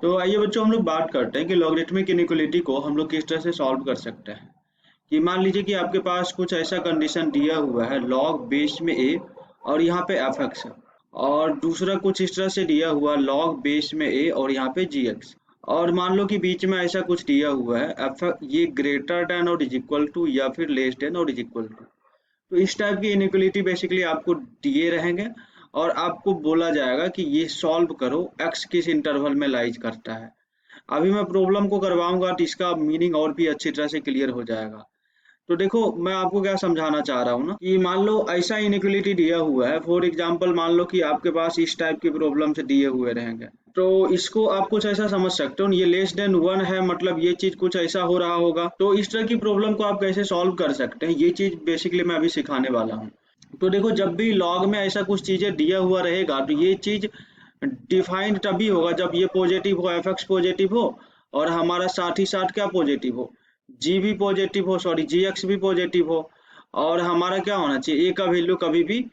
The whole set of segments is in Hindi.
तो आइए बच्चों हम लोग बात करते हैं कि लॉगरिथमिक इनइक्वालिटी को हम लोग किस तरह से सॉल्व कर सकते हैं। कि मान लीजिए कि आपके पास कुछ ऐसा कंडीशन दिया हुआ है लॉग बेस में ए और यहाँ पे एफ एक्स है, और दूसरा कुछ इस तरह से दिया हुआ लॉग बेस में ए और यहाँ पे जी एक्स, और मान लो कि बीच में ऐसा कुछ दिया हुआ है एफ ये ग्रेटर देन और इज इक्वल टू या फिर लेस देन और इज इक्वल टू। तो इस टाइप की इनइक्वालिटी बेसिकली आपको दिए रहेंगे और आपको बोला जाएगा कि ये सॉल्व करो एक्स किस इंटरवल में लाइज करता है। अभी मैं प्रॉब्लम को करवाऊंगा तो इसका मीनिंग और भी अच्छी तरह से क्लियर हो जाएगा। तो देखो मैं आपको क्या समझाना चाह रहा हूँ ना कि मान लो ऐसा इनइक्वालिटी दिया हुआ है, फॉर एग्जांपल मान लो कि आपके पास इस टाइप की प्रॉब्लम से दिए हुए रहेंगे, तो इसको आप कुछ ऐसा समझ सकते हो, ये लेस देन वन है मतलब ये चीज कुछ ऐसा हो रहा होगा। तो इस तरह की प्रॉब्लम को आप कैसे सॉल्व कर सकते हैं ये चीज बेसिकली मैं अभी सिखाने वाला हूँ। तो देखो जब भी लॉग में ऐसा कुछ चीजें दिया हुआ रहेगा तो ये चीज डिफाइंड तभी होगा जब ये पॉजिटिव हो, एफ एक्स पॉजिटिव हो और हमारा साथ ही साथ क्या पॉजिटिव हो, जी भी पॉजिटिव हो, सॉरी जी एक्स भी पॉजिटिव हो, और हमारा क्या होना चाहिए, ए का वैल्यू कभी भी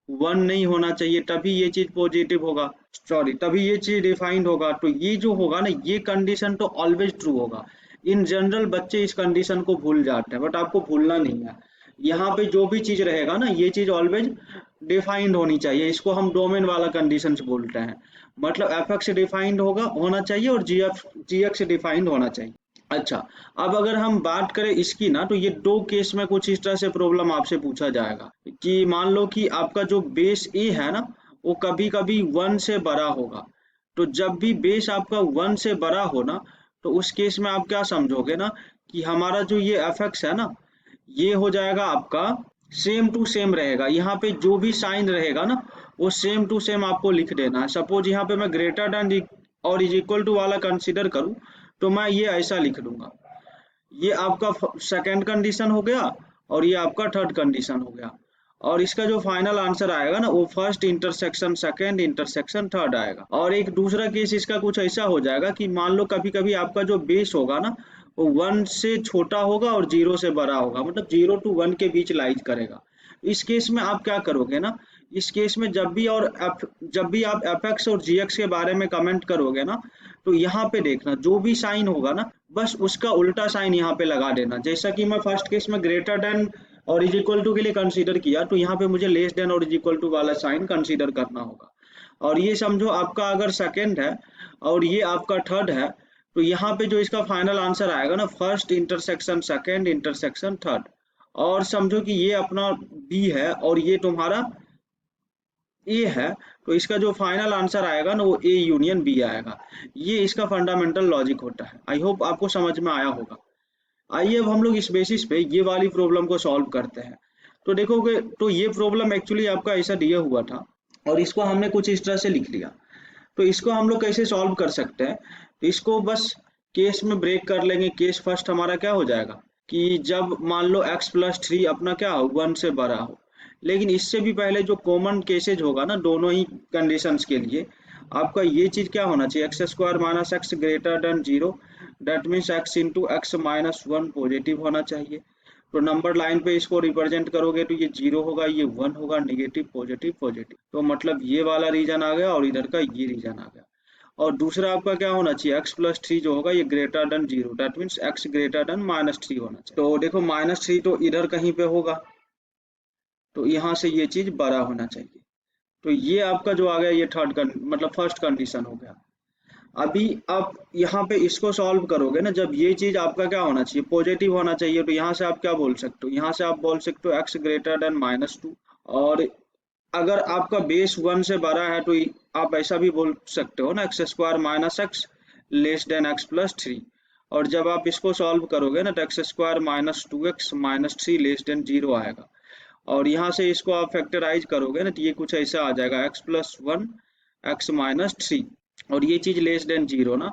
वन नहीं होना चाहिए, तभी ये चीज पॉजिटिव होगा, सॉरी तभी ये चीज डिफाइंड होगा। तो ये जो होगा ना ये कंडीशन तो ऑलवेज ट्रू होगा। इन जनरल बच्चे इस कंडीशन को भूल जाते हैं, बट आपको भूलना नहीं है। यहाँ पे जो भी चीज रहेगा ना ये चीज ऑलवेज डिफाइंड होनी चाहिए, इसको हम डोमेन वाला कंडीशंस बोलते हैं। मतलब एफ एक्स डिफाइंड होना चाहिए और जी एक्स डिफाइंड होना चाहिए। अच्छा, अब अगर हम बात करें इसकी ना तो ये दो केस में कुछ इस तरह से प्रॉब्लम आपसे पूछा जाएगा कि मान लो कि आपका जो बेस ए है ना वो कभी कभी वन से बड़ा होगा। तो जब भी बेस आपका वन से बड़ा हो ना तो उस केस में आप क्या समझोगे ना कि हमारा जो ये एफ एक्स है ना ये हो जाएगा आपका सेम टू सेम रहेगा, यहाँ पे जो भी साइन रहेगा ना वो सेम टू सेम आपको लिख देना है। सपोज यहाँ पे मैं ग्रेटर देन और इज इक्वल टू वाला कंसीडर करूँ तो मैं ये ऐसा लिख दूंगा, ये आपका सेकंड कंडीशन हो गया और ये आपका थर्ड कंडीशन हो गया, और इसका जो फाइनल आंसर आएगा ना वो first intersection second intersection third आएगा। और एक दूसरा केस इसका कुछ ऐसा हो जाएगा कि मान लो कभी कभी आपका जो बेस होगा ना वो वन से छोटा होगा और जीरो से बड़ा होगा, मतलब जीरो टू वन के बीच लाइज करेगा। इस केस में आप क्या करोगे ना, इस केस में जब भी आप एफ एक्स और जी एक्स के बारे में कमेंट करोगे ना तो यहाँ पे देखना जो भी साइन होगा ना बस उसका उल्टा साइन यहाँ पे लगा देना। जैसा कि मैं फर्स्ट केस में ग्रेटर देन और इज इक्वल टू के लिए कंसीडर किया तो यहाँ पे मुझे लेस देन और इज इक्वल टू वाला साइन कंसीडर करना होगा। और ये समझो आपका अगर सेकंड है और ये आपका थर्ड है तो यहाँ पे जो इसका फाइनल आंसर आएगा ना first intersection second intersection third. और समझो कि ये अपना बी है और ये तुम्हारा ए है, तो इसका जो फाइनल आंसर आएगा ना वो ए यूनियन बी आएगा। ये इसका फंडामेंटल लॉजिक होता है। आई होप आपको समझ में आया होगा। आइए अब हम लोग इस बेसिस पे ये वाली प्रॉब्लम को सॉल्व करते हैं। तो देखोगे तो ये प्रॉब्लम एक्चुअली आपका ऐसा दिया हुआ था और इसको हमने कुछ इस तरह से लिख लिया। तो इसको हम लोग कैसे सॉल्व कर सकते हैं, तो इसको बस केस में ब्रेक कर लेंगे। केस फर्स्ट हमारा क्या हो जाएगा कि जब मान लो x प्लस थ्री अपना क्या हो वन से बड़ा हो, लेकिन इससे भी पहले जो कॉमन केसेज होगा ना दोनों ही कंडीशंस के लिए आपका ये चीज क्या होना चाहिए, x square minus x greater than zero, that means x into x minus one positive होना चाहिए। तो नंबर लाइन पे इसको रिप्रेजेंट करोगे तो ये जीरो होगा, ये वन होगा, निगेटिव पॉजिटिव पॉजिटिव, तो मतलब ये वाला रीजन आ गया और इधर का ये रीजन आ गया। और दूसरा आपका क्या होना चाहिए, एक्स प्लस थ्री जो होगा ये greater than zero, that means x greater than minus three होना चाहिए। तो देखो माइनस थ्री तो इधर कहीं पे होगा, तो यहाँ से ये चीज बड़ा होना चाहिए। तो ये आपका जो आ गया ये मतलब फर्स्ट कंडीशन हो गया। अभी आप यहाँ पे इसको सॉल्व करोगे ना, जब ये चीज आपका क्या होना चाहिए पॉजिटिव होना चाहिए, तो यहाँ से आप क्या बोल सकते हो, यहाँ से आप बोल सकते हो x greater than minus two. और अगर आपका बेस वन से बड़ा है तो आप ऐसा भी बोल सकते हो ना x square minus x less than x plus three. और जब आप इसको सॉल्व करोगे ना तो x square minus two x minus three less than zero आएगा। और यहाँ से इसको आप फैक्टराइज करोगे ना तो ये कुछ ऐसा आ जाएगा x plus one x minus three, और ये चीज लेस देन जीरो ना।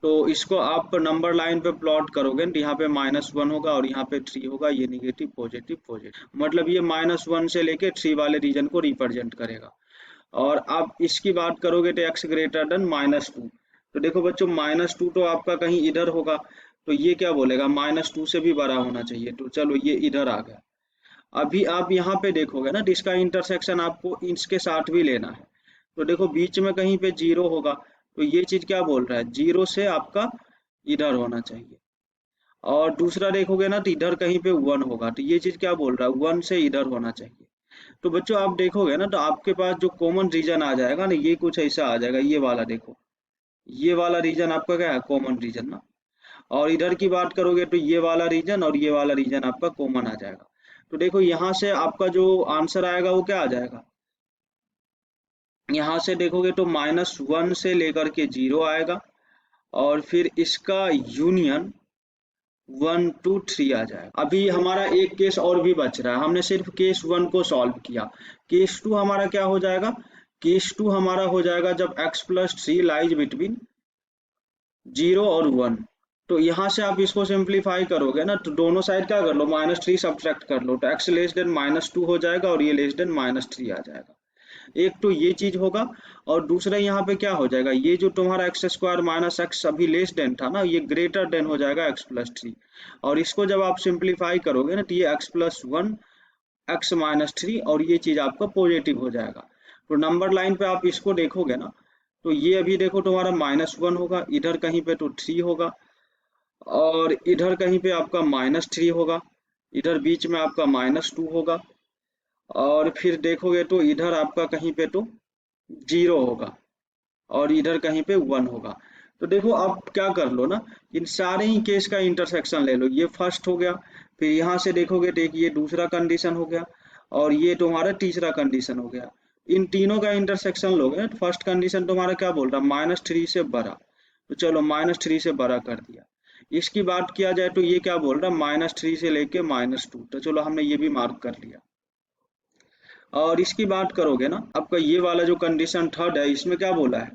तो इसको आप नंबर लाइन पे प्लॉट करोगे तो यहाँ पे माइनस वन होगा और यहाँ पे थ्री होगा, ये निगेटिव पॉजिटिव पॉजिटिव, मतलब ये माइनस वन से लेके थ्री वाले रीजन को रिप्रेजेंट करेगा। और आप इसकी बात करोगे तो x greater than minus two, तो देखो बच्चों माइनस टू तो आपका कहीं इधर होगा, तो ये क्या बोलेगा माइनस टू से भी बड़ा होना चाहिए, तो चलो ये इधर आ गया। अभी आप यहाँ पे देखोगे ना इसका इंटरसेक्शन आपको इसके साथ भी लेना है, तो देखो बीच में कहीं पे जीरो होगा, तो ये चीज क्या बोल रहा है, 0 से आपका इधर होना चाहिए। और दूसरा देखोगे ना तो इधर कहीं पे 1 होगा, तो ये चीज क्या बोल रहा है, 1 से इधर होना चाहिए। तो बच्चों आप देखोगे ना तो आपके पास जो कॉमन रीजन आ जाएगा ना, ये कुछ ऐसा आ जाएगा, ये वाला देखो, ये वाला रीजन आपका क्या है, कॉमन रीजन ना। और इधर की बात करोगे तो ये वाला रीजन और ये वाला रीजन आपका कॉमन आ जाएगा। तो देखो यहाँ से आपका जो आंसर आएगा वो क्या आ जाएगा, यहाँ से देखोगे तो -1 से लेकर के 0 आएगा, और फिर इसका यूनियन 1 2 3 आ जाएगा। अभी हमारा एक केस और भी बच रहा है, हमने सिर्फ केस 1 को सॉल्व किया। केस 2 हमारा क्या हो जाएगा, केस 2 हमारा हो जाएगा जब x+3 लाइज बिटवीन 0 और 1। तो यहाँ से आप इसको सिंप्लीफाई करोगे ना तो दोनों साइड क्या कर लो, -3 सब्ट्रैक्ट कर लो, तो x लेस देन -2 हो जाएगा और ये लेस देन -3 आ जाएगा। एक तो ये चीज होगा, और दूसरा यहाँ पे क्या हो जाएगा, ये जो तुम्हारा x² - x अभी लेस देन था ना, ये ग्रेटर देन हो जाएगा x+3। और इसको जब आप सिंप्लीफाई करोगे ना तो ये x+1 x-3 और ये चीज आपका पॉजिटिव हो जाएगा। तो नंबर लाइन पे आप इसको देखोगे ना तो ये अभी देखो तुम्हारा -1 होगा, इधर कहीं पे तो 3 होगा, और इधर कहीं पे आपका -3 होगा, इधर बीच में आपका -2 होगा, और फिर देखोगे तो इधर आपका कहीं पे तो 0 होगा, और इधर कहीं पे 1 होगा। तो देखो आप क्या कर लो ना, इन सारे ही केस का इंटरसेक्शन ले लो, ये फर्स्ट हो गया, फिर यहाँ से देखोगे तो एक ये दूसरा कंडीशन हो गया, और ये तुम्हारा तीसरा कंडीशन हो गया। इन तीनों का इंटरसेक्शन लोगे, फर्स्ट कंडीशन तुम्हारा क्या बोल रहा है, -3 से बड़ा, तो चलो -3 से बड़ा कर दिया। इसकी बात किया जाए तो ये क्या बोल रहा है, -3 से लेके -2, तो चलो हमने ये भी मार्क कर लिया। और इसकी बात करोगे ना, आपका ये वाला जो कंडीशन थर्ड है, इसमें क्या बोला है,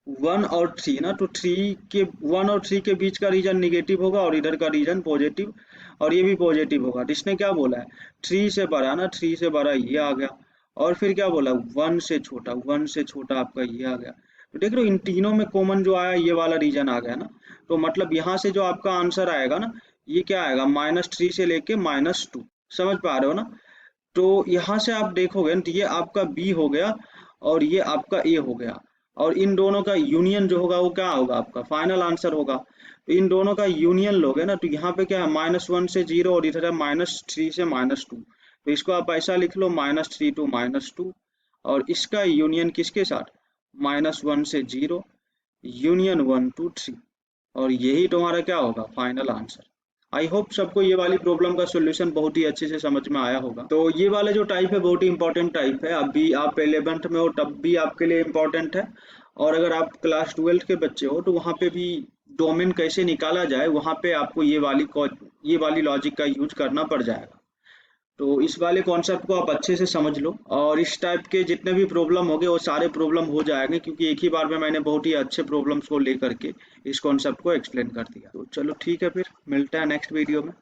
1 और 3 ना, तो 1 और 3 के बीच का रीजन निगेटिव होगा और इधर का रीजन पॉजिटिव, और ये भी पॉजिटिव होगा। तो इसने क्या बोला है, 3 से बड़ा ना, 3 से बड़ा ये आ गया, और फिर क्या बोला, 1 से छोटा, 1 से छोटा आपका ये आ गया। तो देख रहे हो इन तीनों में कॉमन जो आया ये वाला रीजन आ गया ना, तो मतलब यहाँ से जो आपका आंसर आएगा ना, ये क्या आएगा, -3 से लेके -2। समझ पा रहे हो ना। तो यहाँ से आप देखोगे तो ये आपका बी हो गया और ये आपका ए हो गया, और इन दोनों का यूनियन जो होगा वो क्या होगा, आपका फाइनल आंसर होगा। तो इन दोनों का यूनियन लोगे ना तो यहाँ पे क्या है, -1 से 0 और इधर है -3 से -2। तो इसको आप ऐसा लिख लो, -3 to -2, और इसका यूनियन किसके साथ, -1 से 0 यूनियन 1 to 3, और यही तुम्हारा क्या होगा, फाइनल आंसर। आई होप सबको ये वाली प्रॉब्लम का सॉल्यूशन बहुत ही अच्छे से समझ में आया होगा। तो ये वाला जो टाइप है बहुत ही इंपॉर्टेंट टाइप है, अभी आप 11th में हो तब भी आपके लिए इम्पोर्टेंट है, और अगर आप क्लास 12th के बच्चे हो तो वहाँ पे भी डोमेन कैसे निकाला जाए, वहाँ पे आपको ये वाली लॉजिक का यूज करना पड़ जाएगा। तो इस वाले कॉन्सेप्ट को आप अच्छे से समझ लो, और इस टाइप के जितने भी प्रॉब्लम होंगे वो सारे प्रॉब्लम हो जाएंगे, क्योंकि एक ही बार में मैंने बहुत ही अच्छे प्रॉब्लम्स को लेकर के इस कॉन्सेप्ट को एक्सप्लेन कर दिया। तो चलो ठीक है, फिर मिलता है नेक्स्ट वीडियो में।